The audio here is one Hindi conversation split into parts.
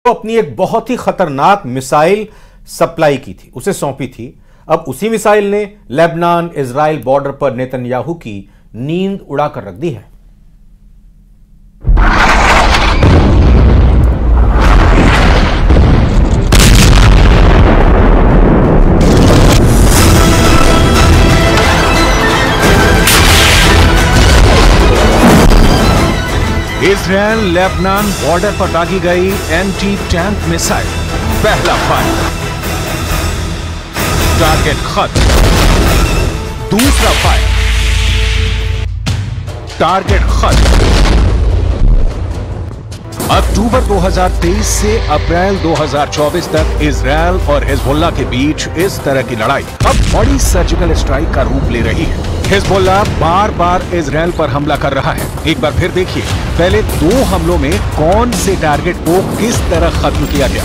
अपनी एक बहुत ही खतरनाक मिसाइल सप्लाई की थी, उसे सौंपी थी। अब उसी मिसाइल ने लेबनान इजराइल बॉर्डर पर नेतन्याहू की नींद उड़ाकर रख दी है। इजराइल लेबनान बॉर्डर पर दागी गई एंटी टैंक मिसाइल। पहला फायर, टारगेट खत्म। दूसरा फायर, टारगेट खत्म। अक्टूबर 2023 से अप्रैल 2024 तक इजराइल और हिजबुल्लाह के बीच इस तरह की लड़ाई अब बड़ी सर्जिकल स्ट्राइक का रूप ले रही है। हिजबुल्लाह बार बार इजराइल पर हमला कर रहा है। एक बार फिर देखिए, पहले 2 हमलों में कौन से टारगेट को किस तरह खत्म किया गया।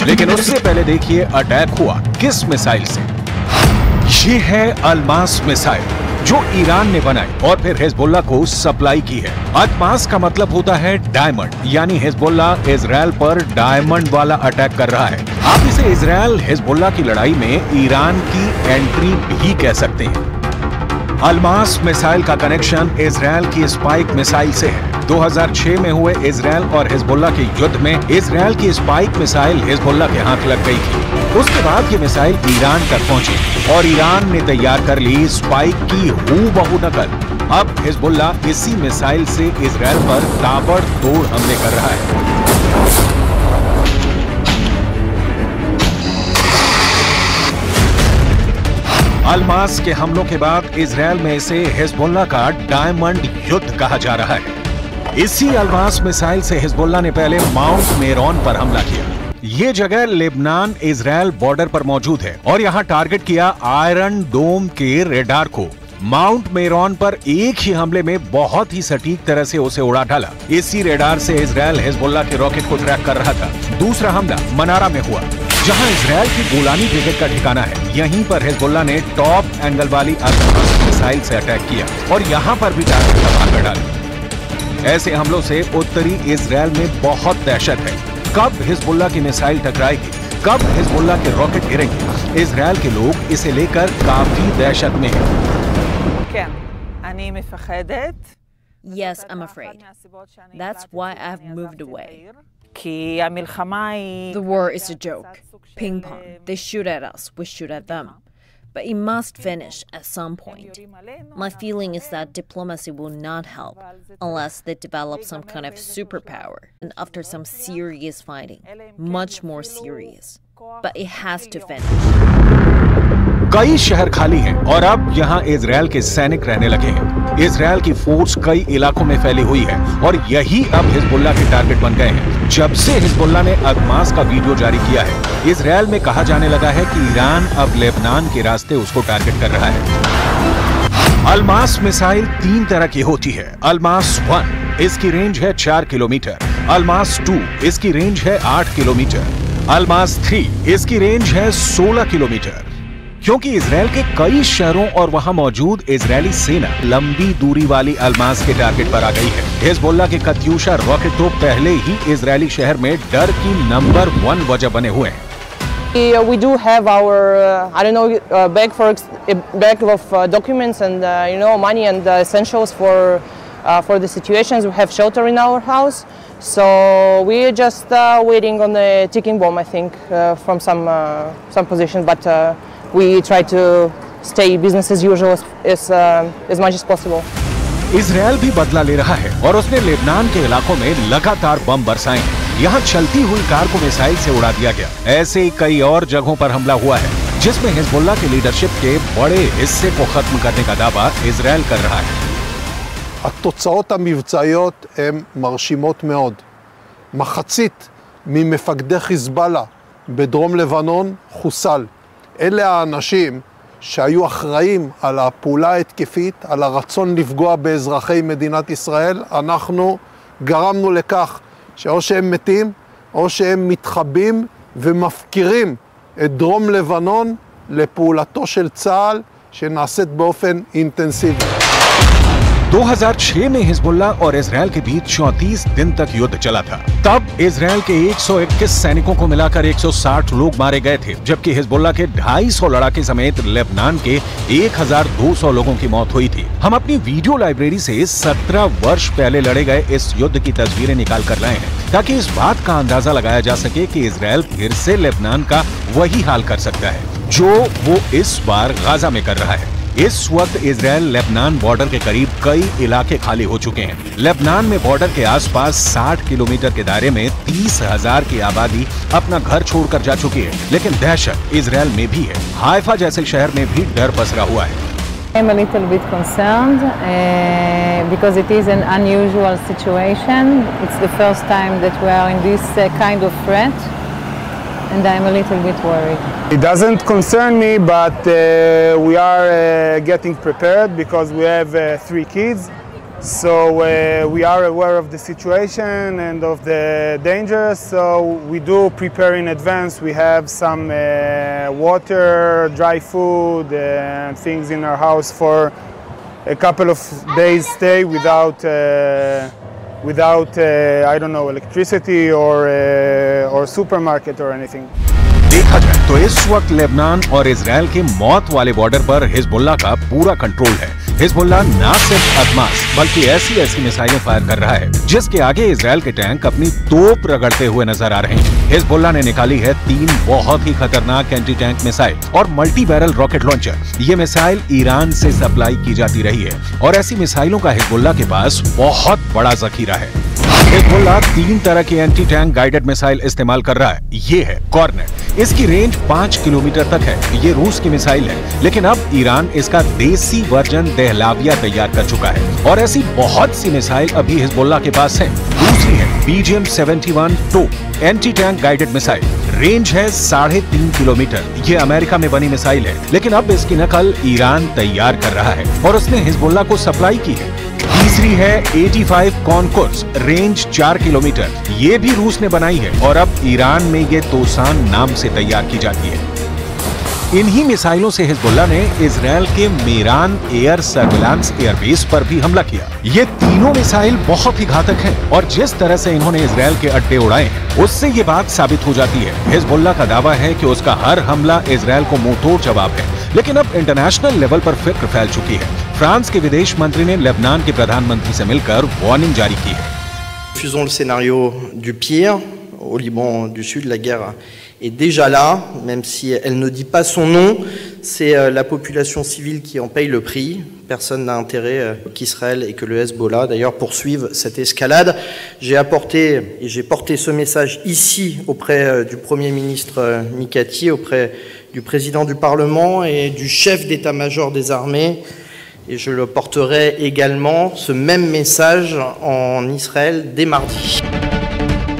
लेकिन उससे पहले देखिए अटैक हुआ किस मिसाइल से। ये है अलमास मिसाइल जो ईरान ने बनाई और फिर हिजबुल्लाह को सप्लाई की है। अलमास का मतलब होता है डायमंड, यानी हिजबुल्लाह इजराइल पर डायमंड वाला अटैक कर रहा है। आप इसे इजराइल हिजबुल्लाह की लड़ाई में ईरान की एंट्री भी कह सकते हैं। अलमास मिसाइल का कनेक्शन इजराइल की स्पाइक मिसाइल से है। 2006 में हुए इजराइल और हिजबुल्लाह के युद्ध में इजराइल की स्पाइक मिसाइल हिजबुल्लाह के हाथ लग गई थी। उसके बाद ये मिसाइल ईरान तक पहुंची और ईरान ने तैयार कर ली स्पाइक की हूबहू नकल। अब हिजबुल्लाह इसी मिसाइल से इजराइल पर ताबड़तोड़ हमले कर रहा है। अलमास के हमलों के बाद इजराइल में इसे हिजबुल्लाह का डायमंड युद्ध कहा जा रहा है। इसी अलमास मिसाइल से हिजबुल्लाह ने पहले माउंट मेरोन पर हमला किया। ये जगह लेबनान इजराइल बॉर्डर पर मौजूद है और यहाँ टारगेट किया आयरन डोम के रेडार को। माउंट मेरोन पर एक ही हमले में बहुत ही सटीक तरह से उसे उड़ा डाला। इसी रेडार से इजराइल हिजबुल्लाह के रॉकेट को ट्रैक कर रहा था। दूसरा हमला मनारा में हुआ, जहां इजराइल की गोलानी ब्रिगेड का ठिकाना है। यहीं पर हिजबुल्लाह ने टॉप एंगल वाली अलमास मिसाइल से अटैक किया और यहां पर भी टारगेट तबाह कर डाला। ऐसे हमलों से उत्तरी इजराइल में बहुत दहशत है। कब हिजबुल्लाह की मिसाइल टकराएगी, कब हिजबुल्लाह के रॉकेट गिरेंगे, इजराइल के लोग इसे लेकर काफी दहशत में हैं। Yes, I'm afraid. That's why I've moved away. The war is a joke. Ping pong. They shoot at us, we shoot at them. But it must finish at some point. My feeling is that diplomacy will not help unless they develop some kind of superpower. And after some serious fighting, much more serious. But it has to finish. कई शहर खाली हैं और अब यहाँ इजराइल के सैनिक रहने लगे हैं। इजराइल की फोर्स कई इलाकों में फैली हुई है और यही अब हिजबुल्लाह के टारगेट बन गए हैं। जब से हिजबुल्लाह ने अलमास का वीडियो जारी किया है, इजराइल में कहा जाने लगा है कि ईरान अब लेबनान के रास्ते उसको टारगेट कर रहा है। अलमास मिसाइल 3 तरह की होती है। अलमास 1, इसकी रेंज है 4 किलोमीटर। अलमास 2, इसकी रेंज है 8 किलोमीटर। अलमास 3, इसकी रेंज है 16 किलोमीटर। क्योंकि इजराइल के कई शहरों और वहां मौजूद इजरायली सेना लंबी दूरी वाली अलमास के टारगेट पर आ गई है। हिजबुल्लाह के कत्यूशा रॉकेट तो पहले ही इजरायली शहर में डर की नंबर 1 वजह बने हुए हैं। We do have our, bag of documents and money and essentials for the situations. We have shelter in our house, so we're just waiting on the ticking bomb. I think from some position, but we try to stay business as usual as much as possible. Israel भी बदला ले रहा है और उसने लेबनान के इलाकों में लगातार बम बरसाए हैं। यहाँ चलती हुई कार को मिसाइल से उड़ा दिया गया। ऐसे ही कई और जगहों पर हमला हुआ है, जिसमें हिजबुल्लाह की लीडरशिप के बड़े हिस्से को खत्म करने का दावा इजराइल कर रहा है। התוצאות המבצעיות הן מרשימות מאוד. מחצית ממפקדי חיזבאללה בדרום לבנון חוסל. אלה האנשים שהיו אחראים על הפעולה ההתקפית, על הרצון לפגוע באזרחי מדינת ישראל. אנחנו גרמנו לכך שאו שהם מתים או שהם מתחבאים ומפקירים את דרום לבנון לפעולתו של צה"ל שנעשית באופן אינטנסיבי. 2006 में हिजबुल्लाह और इजराइल के बीच 34 दिन तक युद्ध चला था। तब इजराइल के 121 सैनिकों को मिलाकर 160 लोग मारे गए थे, जबकि हिजबुल्लाह के 250 लड़ाके समेत लेबनान के 1200 लोगों की मौत हुई थी। हम अपनी वीडियो लाइब्रेरी से 17 वर्ष पहले लड़े गए इस युद्ध की तस्वीरें निकाल कर लाए हैं, ताकि इस बात का अंदाजा लगाया जा सके कि इजराइल फिर से लेबनान का वही हाल कर सकता है जो वो इस बार गाजा में कर रहा है। इस वक्त इजराइल लेबनान बॉर्डर के करीब कई इलाके खाली हो चुके हैं। लेबनान में बॉर्डर के आसपास 60 किलोमीटर के दायरे में 30,000 की आबादी अपना घर छोड़कर जा चुकी है, लेकिन दहशत इजराइल में भी है। हाइफा जैसे शहर में भी डर पसरा हुआ है। I'm a little bit concerned because it is an unusual situation. It's the first time that we are in this kind of threat, and I'm a little bit worried. It doesn't concern me, but we are getting prepared because we have 3 kids. So we are aware of the situation and of the dangers, so we do prepare in advance. We have some water, dry food, and things in our house for a couple of days stay without I don't know, electricity or supermarket or anything. देखा जाए तो इस वक्त लेबनान और इजराइल के मौत वाले बॉर्डर पर हिजबुल्लाह का पूरा कंट्रोल है। हिजबुल्लाह ना सिर्फ अदमास बल्कि ऐसी मिसाइलें फायर कर रहा है जिसके आगे इजराइल के टैंक अपनी तोप रगड़ते हुए नजर आ रहे हैं। हिजबुल्लाह ने निकाली है 3 बहुत ही खतरनाक एंटी टैंक मिसाइल और मल्टी बैरल रॉकेट लॉन्चर। ये मिसाइल ईरान से सप्लाई की जाती रही है और ऐसी मिसाइलों का हिजबुल्लाह के पास बहुत बड़ा जखीरा है। हिजबुल्लाह 3 तरह की एंटी टैंक गाइडेड मिसाइल इस्तेमाल कर रहा है। ये है कॉर्नेट, इसकी रेंज 5 किलोमीटर तक है। ये रूस की मिसाइल है, लेकिन अब ईरान इसका देसी वर्जन दहलाविया तैयार कर चुका है और ऐसी बहुत सी मिसाइल अभी हिजबुल्लाह के पास है। दूसरी है BGM-71 टोप anti tank guided missile, range है 3.5 किलोमीटर। ये अमेरिका में बनी मिसाइल है, लेकिन अब इसकी नकल ईरान तैयार कर रहा है और उसने हिजबुल्लाह को सप्लाई की है। तीसरी है 85 कॉनकोर्स, रेंज 4 किलोमीटर। ये भी रूस ने बनाई है और अब ईरान में ये तोसान नाम से तैयार की जाती है। इन्हीं मिसाइलों से हिजबुल्लाह ने इजराइल के मेरान एयर सर्विलांस एयरबेस पर भी हमला किया। ये तीनों मिसाइल बहुत ही घातक हैं और जिस तरह से इन्होंने इजराइल के अड्डे उड़ाए हैं उससे ये बात साबित हो जाती है। हिजबुल्लाह का दावा है कि उसका हर हमला इजराइल को मुंहतोड़ जवाब है, लेकिन अब इंटरनेशनल लेवल पर फिक्र फैल चुकी है। फ्रांस के विदेश मंत्री ने लेबनान के प्रधानमंत्री से मिलकर वार्निंग जारी की है। Refusons le scénario du pire. Au Liban du Sud, la guerre est déjà là, même si elle ne dit pas son nom. C'est la population civile qui en paye le prix. Personne n'a intérêt qu'Israël et que le Hezbollah, d'ailleurs, poursuivent cette escalade. J'ai porté ce message ici auprès du Premier ministre Mikati, auprès du président du Parlement et du chef d'état-major des armées. Et je le porterai également, ce même message, en Israël dès mardi.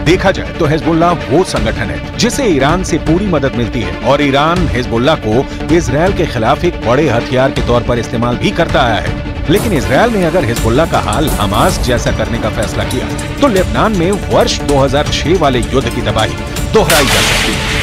देखा जाए तो हिजबुल्लाह वो संगठन है जिसे ईरान से पूरी मदद मिलती है और ईरान हिजबुल्लाह को इजराइल के खिलाफ एक बड़े हथियार के तौर पर इस्तेमाल भी करता आया है। लेकिन इजराइल ने अगर हिजबुल्लाह का हाल हमास जैसा करने का फैसला किया तो लेबनान में वर्ष 2006 वाले युद्ध की तबाही दोहराई जा सकती है।